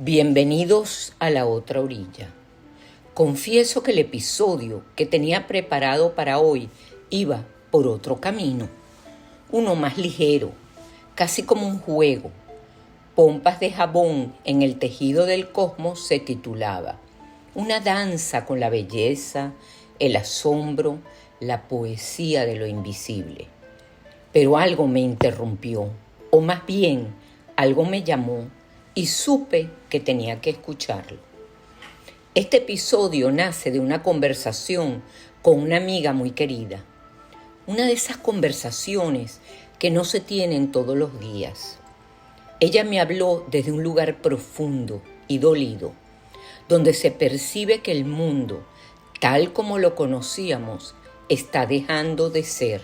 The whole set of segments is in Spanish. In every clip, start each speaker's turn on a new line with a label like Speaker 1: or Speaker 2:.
Speaker 1: Bienvenidos a la otra orilla. Confieso que el episodio que tenía preparado para hoy iba por otro camino, uno más ligero, casi como un juego. Pompas de jabón en el tejido del cosmos se titulaba Una danza con la belleza, el asombro, la poesía de lo invisible. Pero algo me interrumpió, o más bien, algo me llamó y supe que tenía que escucharlo. Este episodio nace de una conversación con una amiga muy querida. Una de esas conversaciones que no se tienen todos los días. Ella me habló desde un lugar profundo y dolido, donde se percibe que el mundo, tal como lo conocíamos, está dejando de ser.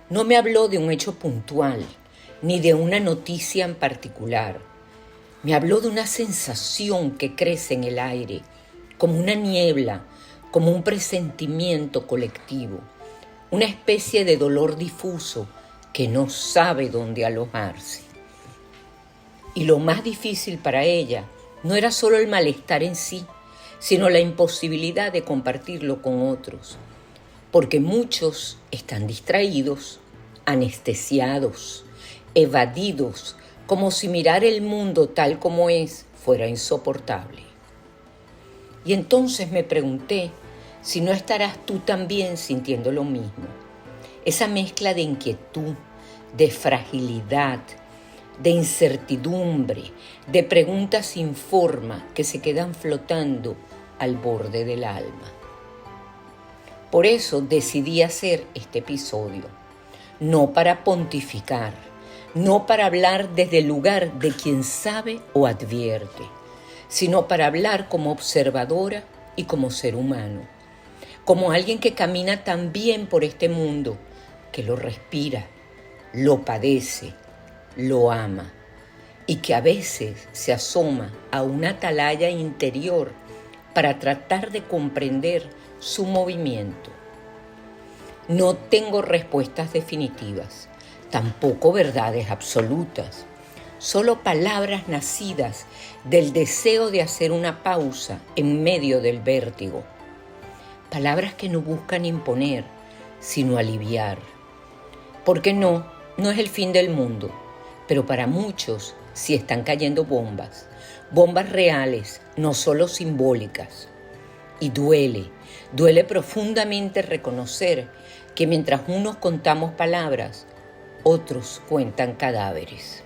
Speaker 1: No me habló de un hecho puntual, ni de una noticia en particular. Me habló de una sensación que crece en el aire, como una niebla, como un presentimiento colectivo, una especie de dolor difuso que no sabe dónde alojarse. Y lo más difícil para ella no era solo el malestar en sí, sino la imposibilidad de compartirlo con otros, porque muchos están distraídos, anestesiados, evadidos, como si mirar el mundo tal como es fuera insoportable. Y entonces me pregunté si no estarás tú también sintiendo lo mismo. Esa mezcla de inquietud, de fragilidad, de incertidumbre, de preguntas sin forma que se quedan flotando al borde del alma. Por eso decidí hacer este episodio, no para pontificar, no para hablar desde el lugar de quien sabe o advierte, sino para hablar como observadora y como ser humano, como alguien que camina también por este mundo, que lo respira, lo padece, lo ama y que a veces se asoma a una atalaya interior para tratar de comprender su movimiento. No tengo respuestas definitivas, tampoco verdades absolutas, solo palabras nacidas del deseo de hacer una pausa en medio del vértigo. Palabras que no buscan imponer, sino aliviar. Porque no es el fin del mundo, pero para muchos sí están cayendo bombas reales, no solo simbólicas. Y duele profundamente reconocer que mientras unos contamos palabras, otros cuentan cadáveres.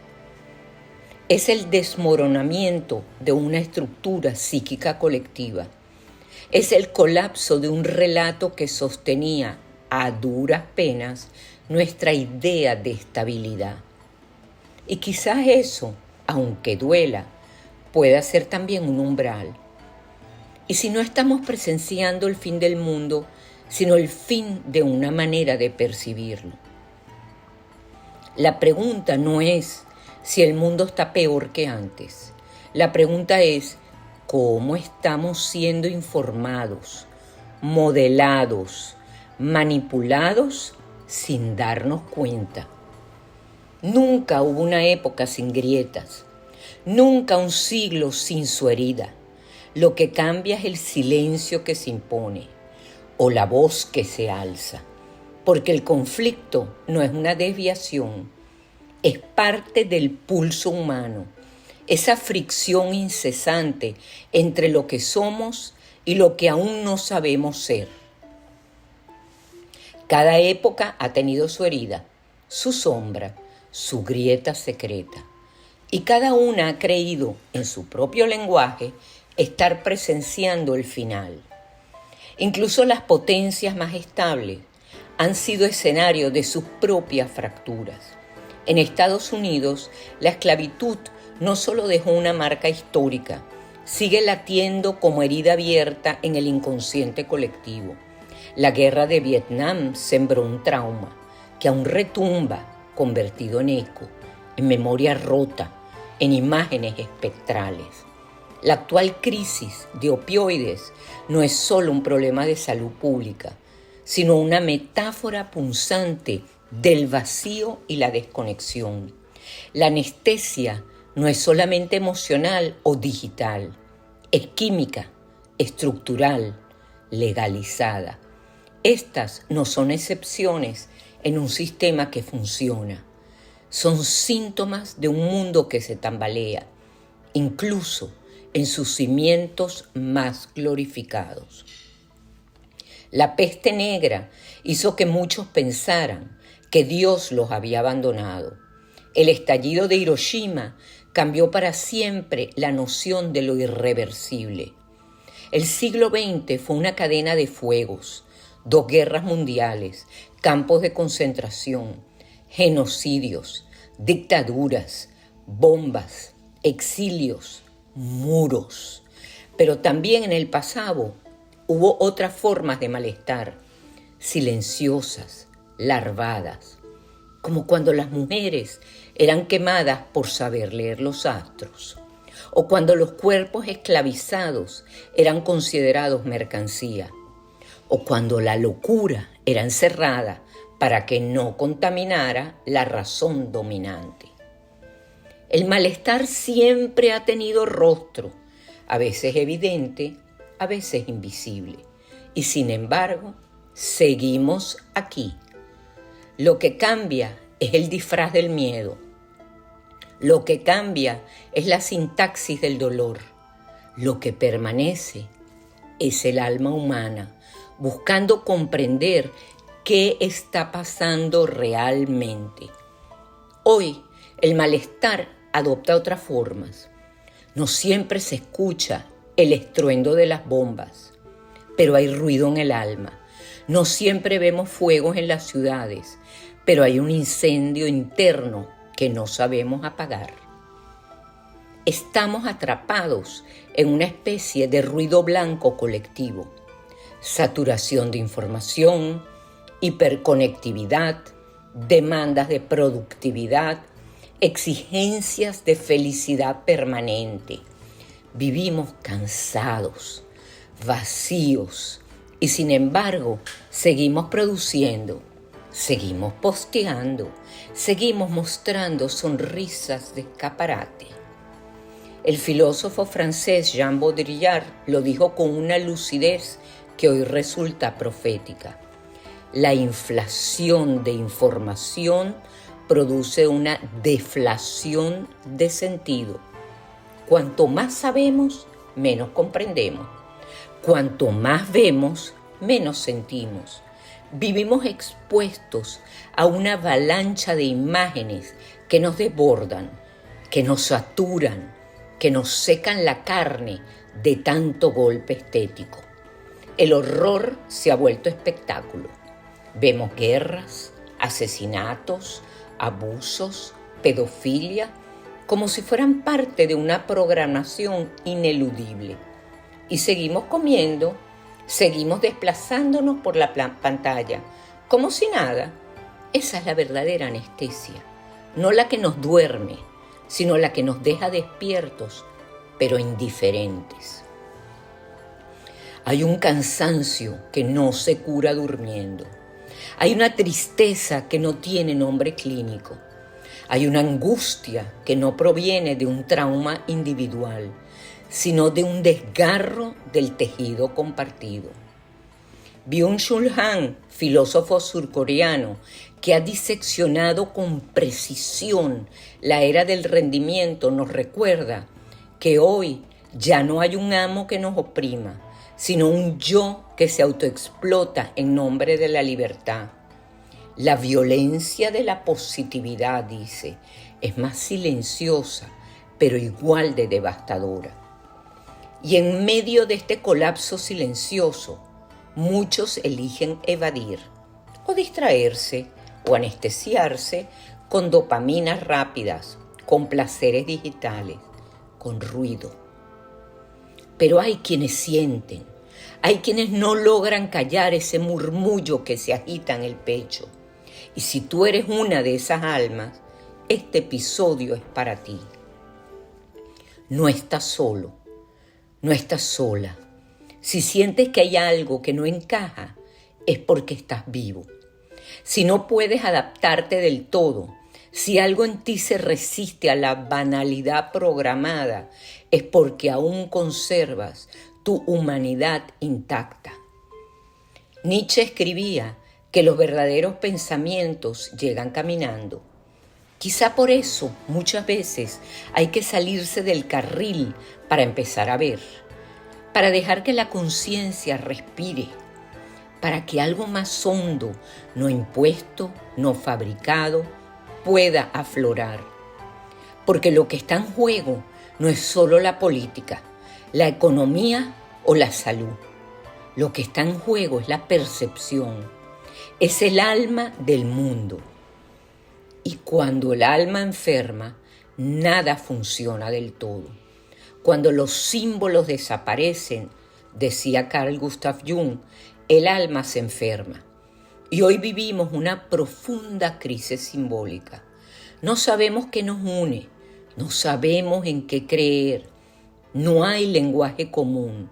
Speaker 1: Es el desmoronamiento de una estructura psíquica colectiva. Es el colapso de un relato que sostenía a duras penas nuestra idea de estabilidad. Y quizás eso, aunque duela, pueda ser también un umbral. Y si no estamos presenciando el fin del mundo, sino el fin de una manera de percibirlo. La pregunta no es si el mundo está peor que antes. La pregunta es cómo estamos siendo informados, modelados, manipulados sin darnos cuenta. Nunca hubo una época sin grietas, nunca un siglo sin su herida. Lo que cambia es el silencio que se impone o la voz que se alza, porque el conflicto no es una desviación, es parte del pulso humano, esa fricción incesante entre lo que somos y lo que aún no sabemos ser. Cada época ha tenido su herida, su sombra, su grieta secreta, y cada una ha creído en su propio lenguaje estar presenciando el final. Incluso las potencias más estables han sido escenario de sus propias fracturas. En Estados Unidos, la esclavitud no solo dejó una marca histórica, sigue latiendo como herida abierta en el inconsciente colectivo. La guerra de Vietnam sembró un trauma que aún retumba, convertido en eco, en memoria rota, en imágenes espectrales. La actual crisis de opioides no es solo un problema de salud pública, sino una metáfora punzante del vacío y la desconexión. La anestesia no es solamente emocional o digital, es química, estructural, legalizada. Estas no son excepciones en un sistema que funciona. Son síntomas de un mundo que se tambalea, incluso en sus cimientos más glorificados. La peste negra hizo que muchos pensaran que Dios los había abandonado. El estallido de Hiroshima cambió para siempre la noción de lo irreversible. El siglo XX fue una cadena de fuegos, 2 guerras mundiales, campos de concentración, genocidios, dictaduras, bombas, exilios, muros. Pero también en el pasado hubo otras formas de malestar, silenciosas, larvadas, como cuando las mujeres eran quemadas por saber leer los astros, o cuando los cuerpos esclavizados eran considerados mercancía, o cuando la locura era encerrada para que no contaminara la razón dominante. El malestar siempre ha tenido rostro, a veces evidente, a veces invisible, y sin embargo, seguimos aquí. Lo que cambia es el disfraz del miedo. Lo que cambia es la sintaxis del dolor. Lo que permanece es el alma humana, buscando comprender qué está pasando realmente. Hoy, el malestar adopta otras formas. No siempre se escucha el estruendo de las bombas, pero hay ruido en el alma. No siempre vemos fuegos en las ciudades, pero hay un incendio interno que no sabemos apagar. Estamos atrapados en una especie de ruido blanco colectivo. Saturación de información, hiperconectividad, demandas de productividad, exigencias de felicidad permanente. Vivimos cansados, vacíos y sin embargo seguimos produciendo, seguimos posteando, seguimos mostrando sonrisas de escaparate. El filósofo francés Jean Baudrillard lo dijo con una lucidez que hoy resulta profética. La inflación de información produce una deflación de sentido. Cuanto más sabemos, menos comprendemos. Cuanto más vemos, menos sentimos. Vivimos expuestos a una avalancha de imágenes que nos desbordan, que nos saturan, que nos secan la carne de tanto golpe estético. El horror se ha vuelto espectáculo. Vemos guerras, asesinatos, abusos, pedofilia, como si fueran parte de una programación ineludible. Y seguimos comiendo, seguimos desplazándonos por la pantalla, como si nada. Esa es la verdadera anestesia, no la que nos duerme, sino la que nos deja despiertos, pero indiferentes. Hay un cansancio que no se cura durmiendo. Hay una tristeza que no tiene nombre clínico. Hay una angustia que no proviene de un trauma individual, sino de un desgarro del tejido compartido. Byung-Chul Han, filósofo surcoreano, que ha diseccionado con precisión la era del rendimiento, nos recuerda que hoy ya no hay un amo que nos oprima, sino un yo que se autoexplota en nombre de la libertad. La violencia de la positividad, dice, es más silenciosa, pero igual de devastadora. Y en medio de este colapso silencioso, muchos eligen evadir o distraerse o anestesiarse con dopaminas rápidas, con placeres digitales, con ruido. Pero hay quienes sienten, hay quienes no logran callar ese murmullo que se agita en el pecho. Y si tú eres una de esas almas, este episodio es para ti. No estás solo, no estás sola. Si sientes que hay algo que no encaja, es porque estás vivo. Si no puedes adaptarte del todo, Si algo en ti se resiste a la banalidad programada, es porque aún conservas tu humanidad intacta. Nietzsche escribía que los verdaderos pensamientos llegan caminando. Quizá por eso muchas veces hay que salirse del carril para empezar a ver, para dejar que la conciencia respire, para que algo más hondo, no impuesto, no fabricado, pueda aflorar. Porque lo que está en juego no es solo la política, la economía o la salud. Lo que está en juego es la percepción, es el alma del mundo. Y cuando el alma enferma, nada funciona del todo. Cuando los símbolos desaparecen, decía Carl Gustav Jung, el alma se enferma. Y hoy vivimos una profunda crisis simbólica. No sabemos qué nos une, no sabemos en qué creer. No hay lenguaje común,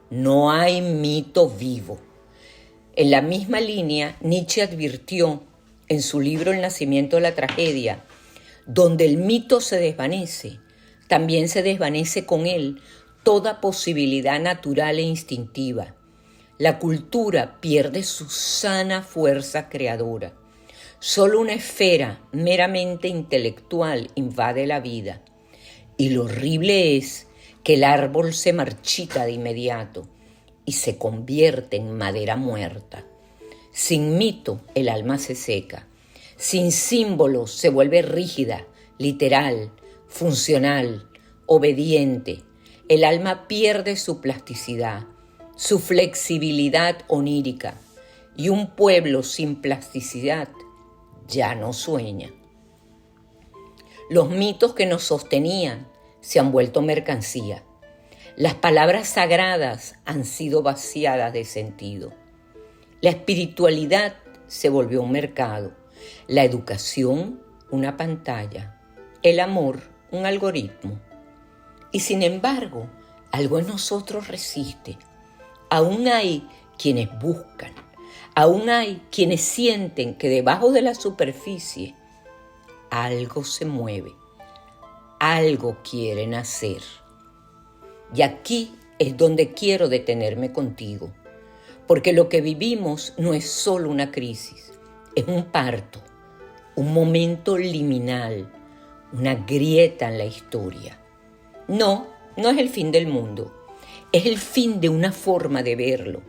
Speaker 1: no hay mito vivo. En la misma línea, Nietzsche advirtió en su libro El nacimiento de la tragedia, donde el mito se desvanece, también se desvanece con él toda posibilidad natural e instintiva. La cultura pierde su sana fuerza creadora. Solo una esfera meramente intelectual invade la vida. Y lo horrible es que el árbol se marchita de inmediato y se convierte en madera muerta. Sin mito, el alma se seca. Sin símbolos, se vuelve rígida, literal, funcional, obediente. El alma pierde su plasticidad, su flexibilidad onírica. Y un pueblo sin plasticidad ya no sueña. Los mitos que nos sostenían se han vuelto mercancía. Las palabras sagradas han sido vaciadas de sentido. La espiritualidad se volvió un mercado, la educación una pantalla, el amor un algoritmo. Y sin embargo, algo en nosotros resiste. Aún hay quienes buscan, aún hay quienes sienten que debajo de la superficie algo se mueve, algo quieren hacer. Y aquí es donde quiero detenerme contigo. Porque lo que vivimos no es solo una crisis, es un parto, un momento liminal, una grieta en la historia. No es el fin del mundo, es el fin de una forma de verlo,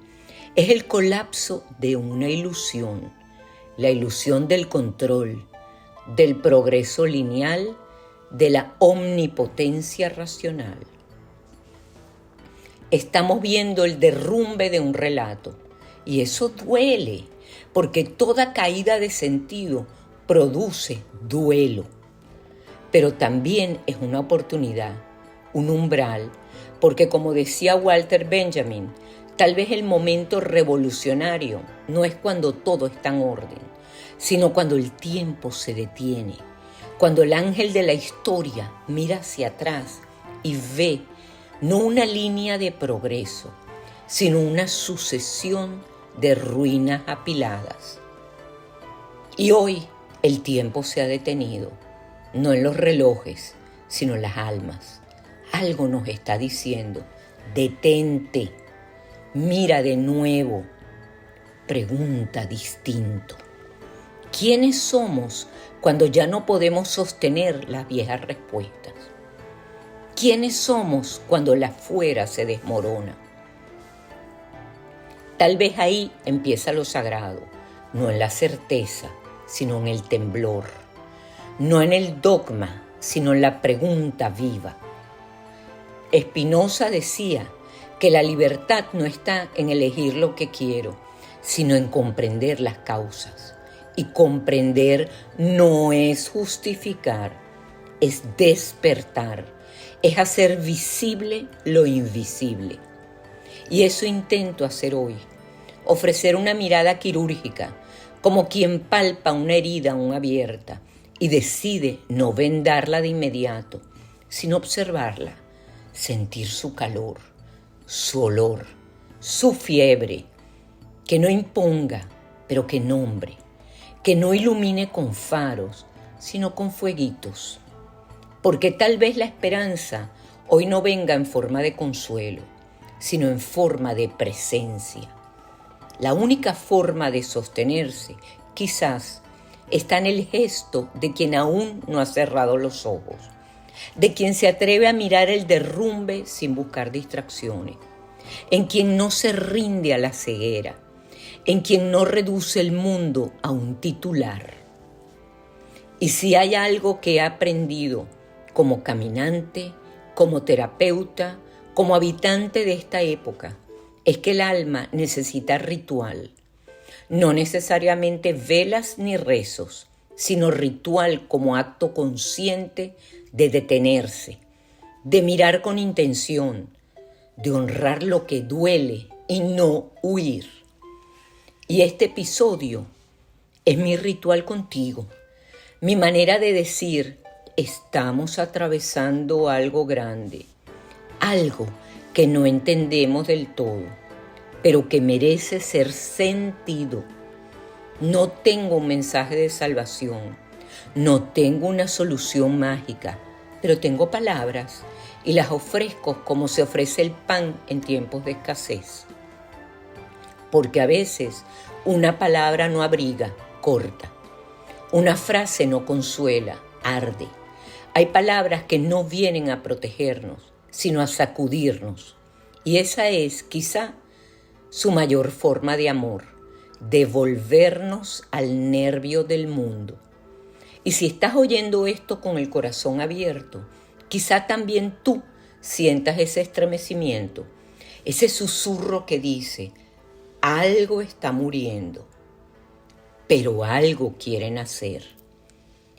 Speaker 1: es el colapso de una ilusión, la ilusión del control, del progreso lineal, de la omnipotencia racional. Estamos viendo el derrumbe de un relato y eso duele porque toda caída de sentido produce duelo. Pero también es una oportunidad, un umbral, porque como decía Walter Benjamin, tal vez el momento revolucionario no es cuando todo está en orden, sino cuando el tiempo se detiene, cuando el ángel de la historia mira hacia atrás y ve no una línea de progreso, sino una sucesión de ruinas apiladas. Y hoy el tiempo se ha detenido, no en los relojes, sino en las almas. Algo nos está diciendo, detente, mira de nuevo, pregunta distinto. ¿Quiénes somos cuando ya no podemos sostener las viejas respuestas? ¿Quiénes somos cuando la afuera se desmorona? Tal vez ahí empieza lo sagrado, no en la certeza, sino en el temblor, no en el dogma, sino en la pregunta viva. Spinoza decía que la libertad no está en elegir lo que quiero, sino en comprender las causas. Y comprender no es justificar, es despertar, es hacer visible lo invisible. Y eso intento hacer hoy, ofrecer una mirada quirúrgica, como quien palpa una herida aún abierta y decide no vendarla de inmediato, sino observarla, sentir su calor, su olor, su fiebre, que no imponga, pero que nombre, que no ilumine con faros, sino con fueguitos. Porque tal vez la esperanza hoy no venga en forma de consuelo, sino en forma de presencia. La única forma de sostenerse, quizás, está en el gesto de quien aún no ha cerrado los ojos, de quien se atreve a mirar el derrumbe sin buscar distracciones, en quien no se rinde a la ceguera, en quien no reduce el mundo a un titular. Y si hay algo que he aprendido como caminante, como terapeuta, como habitante de esta época, es que el alma necesita ritual. No necesariamente velas ni rezos, sino ritual como acto consciente de detenerse, de mirar con intención, de honrar lo que duele y no huir. Y este episodio es mi ritual contigo, mi manera de decir, estamos atravesando algo grande, algo que no entendemos del todo, pero que merece ser sentido. No tengo un mensaje de salvación, no tengo una solución mágica, pero tengo palabras y las ofrezco como se ofrece el pan en tiempos de escasez. Porque a veces una palabra no abriga, corta. Una frase no consuela, arde. Hay palabras que no vienen a protegernos, sino a sacudirnos. Y esa es, quizá, su mayor forma de amor, devolvernos al nervio del mundo. Y si estás oyendo esto con el corazón abierto, quizá también tú sientas ese estremecimiento, ese susurro que dice, algo está muriendo, pero algo quieren hacer.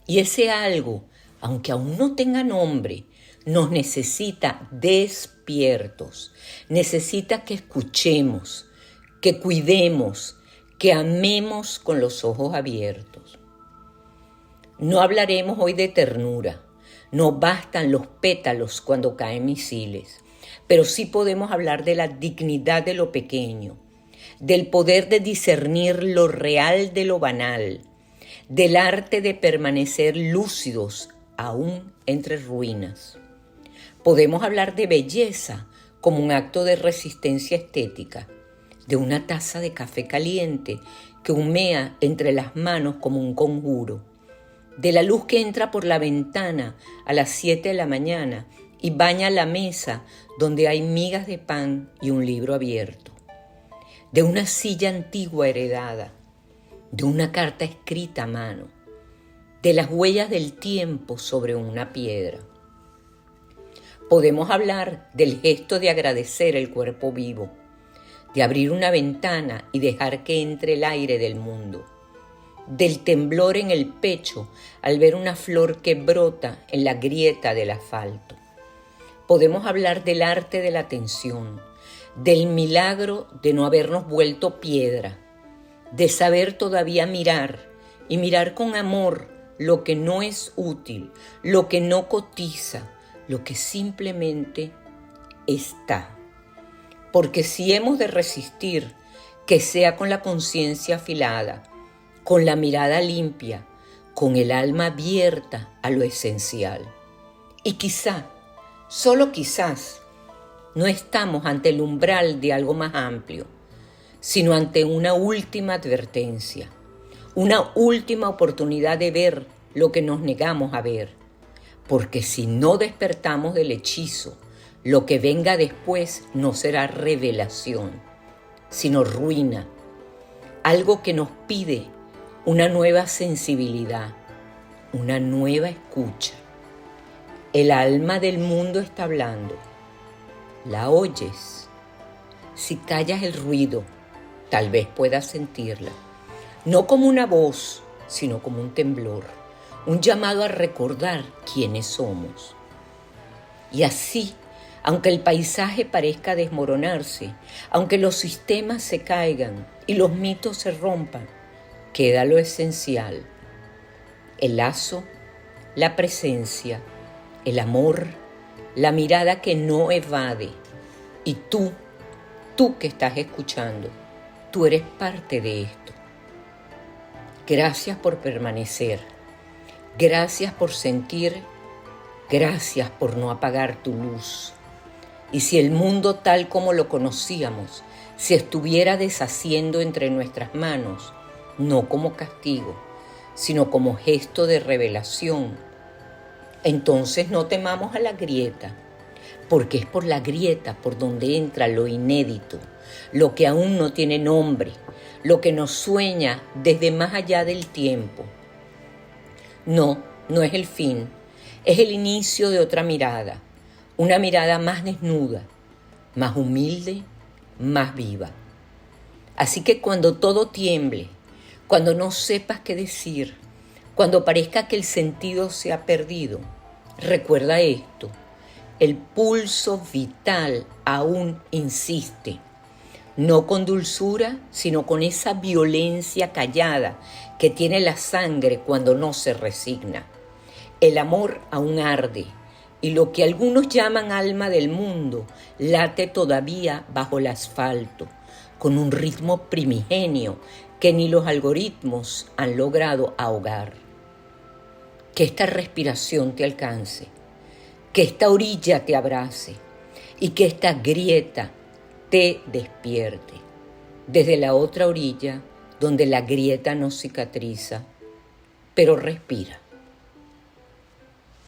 Speaker 1: Y ese algo, aunque aún no tenga nombre, nos necesita despiertos, necesita que escuchemos, que cuidemos, que amemos con los ojos abiertos. No hablaremos hoy de ternura, no bastan los pétalos cuando caen misiles, pero sí podemos hablar de la dignidad de lo pequeño, del poder de discernir lo real de lo banal, del arte de permanecer lúcidos aún entre ruinas. Podemos hablar de belleza como un acto de resistencia estética, de una taza de café caliente que humea entre las manos como un conjuro, de la luz que entra por la ventana a las 7 de la mañana y baña la mesa donde hay migas de pan y un libro abierto, de una silla antigua heredada, de una carta escrita a mano, de las huellas del tiempo sobre una piedra. Podemos hablar del gesto de agradecer el cuerpo vivo, de abrir una ventana y dejar que entre el aire del mundo, del temblor en el pecho al ver una flor que brota en la grieta del asfalto. Podemos hablar del arte de la atención, del milagro de no habernos vuelto piedra, de saber todavía mirar y mirar con amor lo que no es útil, lo que no cotiza, lo que simplemente está. Porque si hemos de resistir, que sea con la conciencia afilada, con la mirada limpia, con el alma abierta a lo esencial. Y quizá, solo quizás, no estamos ante el umbral de algo más amplio, sino ante una última advertencia, una última oportunidad de ver lo que nos negamos a ver. Porque si no despertamos del hechizo, lo que venga después no será revelación, sino ruina, algo que nos pide una nueva sensibilidad, una nueva escucha. El alma del mundo está hablando. ¿La oyes? Si callas el ruido, tal vez puedas sentirla. No como una voz, sino como un temblor, un llamado a recordar quiénes somos. Y así, aunque el paisaje parezca desmoronarse, aunque los sistemas se caigan y los mitos se rompan, queda lo esencial: el lazo, la presencia, el amor, la mirada que no evade. Y tú que estás escuchando, tú eres parte de esto. Gracias por permanecer. Gracias por sentir, gracias por no apagar tu luz. Y si el mundo tal como lo conocíamos se estuviera deshaciendo entre nuestras manos, no como castigo, sino como gesto de revelación, entonces no temamos a la grieta, porque es por la grieta por donde entra lo inédito, lo que aún no tiene nombre, lo que nos sueña desde más allá del tiempo. No, no es el fin, es el inicio de otra mirada, una mirada más desnuda, más humilde, más viva. Así que cuando todo tiemble, cuando no sepas qué decir, cuando parezca que el sentido se ha perdido, recuerda esto: el pulso vital aún insiste, no con dulzura, sino con esa violencia callada que tiene la sangre cuando no se resigna. El amor aún arde, y lo que algunos llaman alma del mundo late todavía bajo el asfalto, con un ritmo primigenio que ni los algoritmos han logrado ahogar. Que esta respiración te alcance, que esta orilla te abrace y que esta grieta te despierte. Desde la otra orilla, donde la grieta no cicatriza, pero respira.